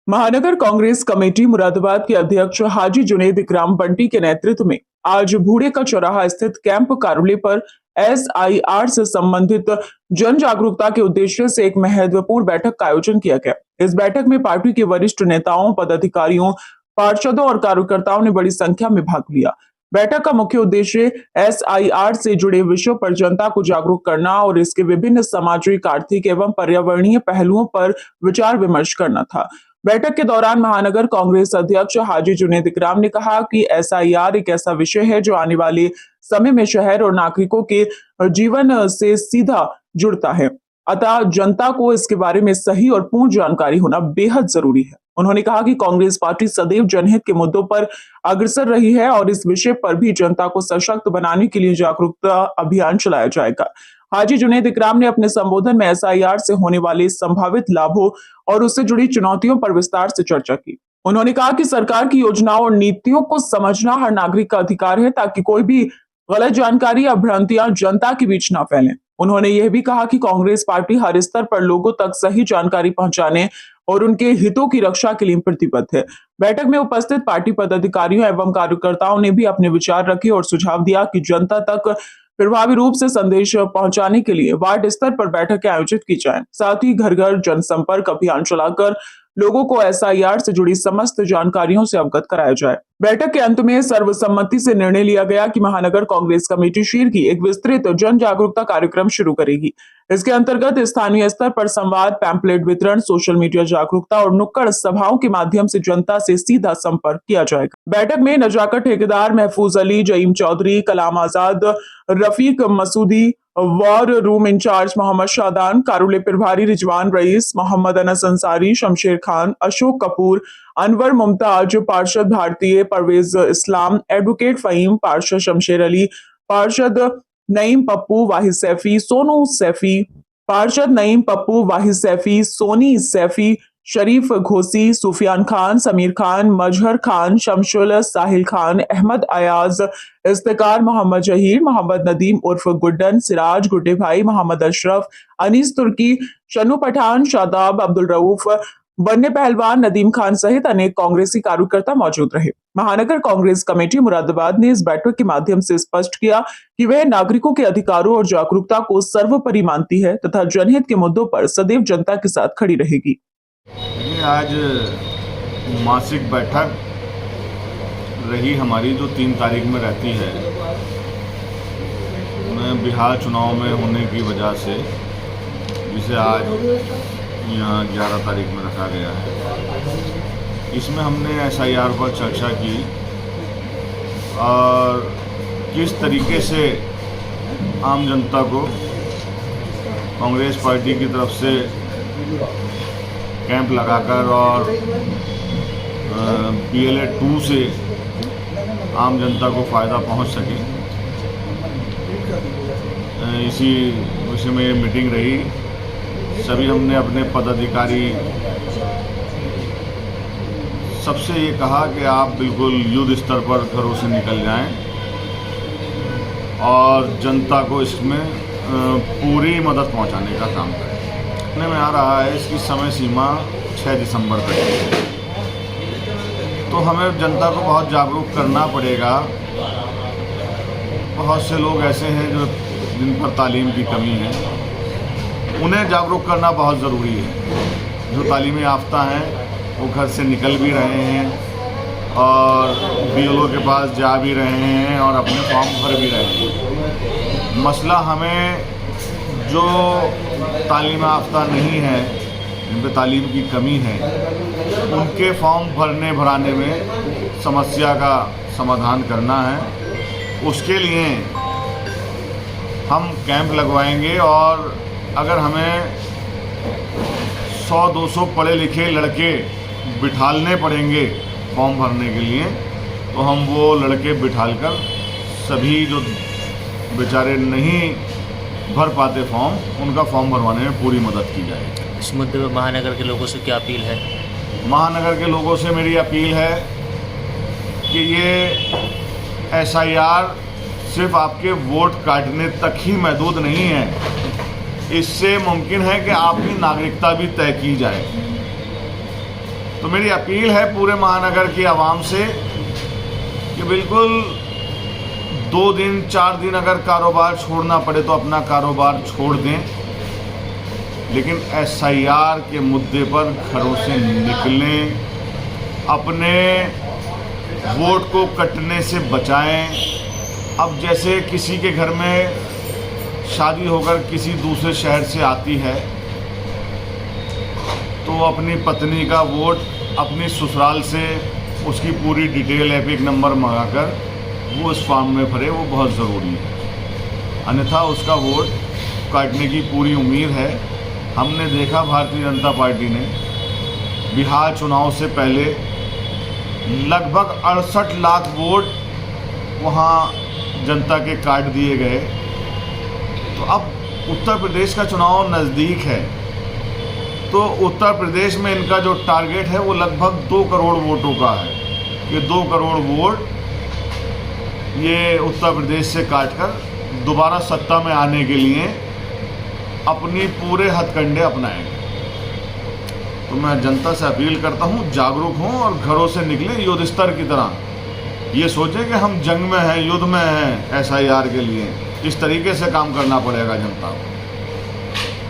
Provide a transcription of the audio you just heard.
महानगर कांग्रेस कमेटी मुरादाबाद के अध्यक्ष हाजी जुनैद इकराम बंटी के नेतृत्व में आज भूड़े का चौराहा स्थित कैंप कार्यालय पर एसआईआर से संबंधित जन जागरूकता के उद्देश्य से एक महत्वपूर्ण बैठक का आयोजन किया गया। इस बैठक में पार्टी के वरिष्ठ नेताओं, पदाधिकारियों, पार्षदों और कार्यकर्ताओं ने बड़ी संख्या में भाग लिया। बैठक का मुख्य उद्देश्य एसआईआर से जुड़े विषयों पर जनता को जागरूक करना और इसके विभिन्न सामाजिक, आर्थिक एवं पर्यावरणीय पहलुओं पर विचार विमर्श करना था। बैठक के दौरान महानगर कांग्रेस अध्यक्ष हाजी जुनैद इकराम ने कहा कि एसआईआर एक ऐसा विषय है जो आने वाले समय में शहर और नागरिकों के जीवन से सीधा जुड़ता है। अतः जनता को इसके बारे में सही और पूर्ण जानकारी होना बेहद जरूरी है। उन्होंने कहा कि कांग्रेस पार्टी सदैव जनहित के मुद्दों पर अग्रसर रही है और इस विषय पर भी जनता को सशक्त बनाने के लिए जागरूकता अभियान चलाया जाएगा। हाजी जुनैद इकराम ने अपने संबोधन में एसआईआर से होने वाले संभावित लाभों और उससे जुड़ी चुनौतियों पर विस्तार से चर्चा की। उन्होंने कहा कि सरकार की योजनाओं और नीतियों को समझना हर नागरिक का अधिकार है ताकि कोई भी गलत जानकारी या भ्रांतियां जनता के बीच न फैलें। उन्होंने यह भी कहा कि कांग्रेस पार्टी हर स्तर पर लोगों तक सही जानकारी पहुंचाने और उनके हितों की रक्षा के लिए प्रतिबद्ध है। बैठक में उपस्थित पार्टी पदाधिकारियों एवं कार्यकर्ताओं ने भी अपने विचार रखे और सुझाव दिया कि जनता तक प्रभावी रूप से संदेश पहुंचाने के लिए वार्ड स्तर पर बैठकें आयोजित की जाएं। साथ ही घर घर जनसंपर्क अभियान चलाकर लोगों को एसआईआर से जुड़ी समस्त जानकारियों से अवगत कराया जाए। बैठक के अंत में सर्वसम्मति से निर्णय लिया गया कि महानगर कांग्रेस कमेटी शीघ्र ही एक विस्तृत जन जागरूकता कार्यक्रम शुरू करेगी। इसके अंतर्गत स्थानीय स्तर पर संवाद, पैम्पलेट वितरण, सोशल मीडिया जागरूकता और नुक्कड़ सभाओं के माध्यम से जनता से सीधा संपर्क किया जाएगा। बैठक में नजाकत ठेकेदार Mahfooz Ali, Zaim Chaudhary, Kalam Azad, Rafiq Masoodi, war room incharge Mohammad Shadan, कारुले प्रभारी रिजवान रईस, मोहम्मद अनस अंसारी, शमशेर खान, अशोक कपूर, अनवर मुमताज, पार्षद भारतीय, परवेज इस्लाम, एडवोकेट फहीम, पार्षद शमशेर अली, पार्षद नईम पप्पू, वाहिद सैफी, सोनू सैफी, पार्षद नईम पप्पू, वाहिद सैफी, सोनी सैफी, शरीफ घोसी, सुफियान खान, समीर खान, मजहर खान, शमशुल, साहिल खान, अहमद अयाज, इफ्तिकार, मोहम्मद जहीर, मोहम्मद नदीम उर्फ गुड्डन, सिराज, गुड्डे भाई, मोहम्मद अशरफ, अनीस तुर्की, शनु पठान, शादाब, अब्दुल रऊफ, बन्ने पहलवान, नदीम खान सहित अनेक कांग्रेसी कार्यकर्ता मौजूद रहे। महानगर कांग्रेस कमेटी मुरादाबाद ने इस बैठक के माध्यम से स्पष्ट किया कि वह नागरिकों के अधिकारों और जागरूकता को सर्वोपरि मानती है तथा जनहित के मुद्दों पर सदैव जनता के साथ खड़ी रहेगी। आज मासिक बैठक रही हमारी जो 3 तारीख में रहती है। मैं बिहार चुनाव में होने की वजह से जिसे आज यहाँ 11 तारीख में रखा गया है, इसमें हमने एसआईआर पर चर्चा की और किस तरीके से आम जनता को कांग्रेस पार्टी की तरफ से कैंप लगाकर और PLA 2 से आम जनता को फ़ायदा पहुंच सके, इसी विषय में ये मीटिंग रही। सभी हमने अपने पदाधिकारी सबसे ये कहा कि आप बिल्कुल युद्ध स्तर पर घरों से निकल जाएं और जनता को इसमें पूरी मदद पहुंचाने का काम करें। में आ रहा है, इसकी समय सीमा 6 दिसंबर तक है, तो हमें जनता को बहुत जागरूक करना पड़ेगा। बहुत से लोग ऐसे हैं जो जिन पर तालीम की कमी है, उन्हें जागरूक करना बहुत ज़रूरी है। जो तालीमी याफ्ता हैं वो घर से निकल भी रहे हैं और BLO के पास जा भी रहे हैं और अपने फॉर्म भर भी रहे हैं। मसला हमें जो तालीम याफ्ता नहीं है, जिन पर तालीम की कमी है, उनके फॉर्म भराने में समस्या का समाधान करना है। उसके लिए हम कैंप लगवाएंगे और अगर हमें 100-200 पढ़े लिखे लड़के बिठालने पड़ेंगे फॉर्म भरने के लिए, तो हम वो लड़के बिठालकर सभी जो बेचारे नहीं भर पाते फॉर्म, उनका फॉर्म भरवाने में पूरी मदद की जाएगी। इस मुद्दे पर महानगर के लोगों से क्या अपील है? महानगर के लोगों से मेरी अपील है कि ये एसआईआर सिर्फ आपके वोट काटने तक ही महदूद नहीं है, इससे मुमकिन है कि आपकी नागरिकता भी तय की जाए। तो मेरी अपील है पूरे महानगर की आवाम से कि बिल्कुल 2 दिन 4 दिन अगर कारोबार छोड़ना पड़े तो अपना कारोबार छोड़ दें, लेकिन SIR के मुद्दे पर घरों से निकलें, अपने वोट को कटने से बचाएं। अब जैसे किसी के घर में शादी होकर किसी दूसरे शहर से आती है तो अपनी पत्नी का वोट अपनी ससुराल से उसकी पूरी डिटेल एपिक नंबर मंगाकर वो इस फॉर्म में भरे, वो बहुत ज़रूरी है, अन्यथा उसका वोट काटने की पूरी उम्मीद है। हमने देखा भारतीय जनता पार्टी ने बिहार चुनाव से पहले लगभग 68 लाख वोट वहाँ जनता के काट दिए गए। तो अब उत्तर प्रदेश का चुनाव नज़दीक है, तो उत्तर प्रदेश में इनका जो टारगेट है वो लगभग 2 करोड़ वोटों का है। ये 2 करोड़ वोट ये उत्तर प्रदेश से काटकर दोबारा सत्ता में आने के लिए अपनी पूरे हथकंडे अपनाएंगे। तो मैं जनता से अपील करता हूँ, जागरूक हों और घरों से निकलें युद्ध स्तर की तरह। ये सोचें कि हम जंग में हैं, युद्ध में हैं SIR के लिए। इस तरीके से काम करना पड़ेगा जनता को।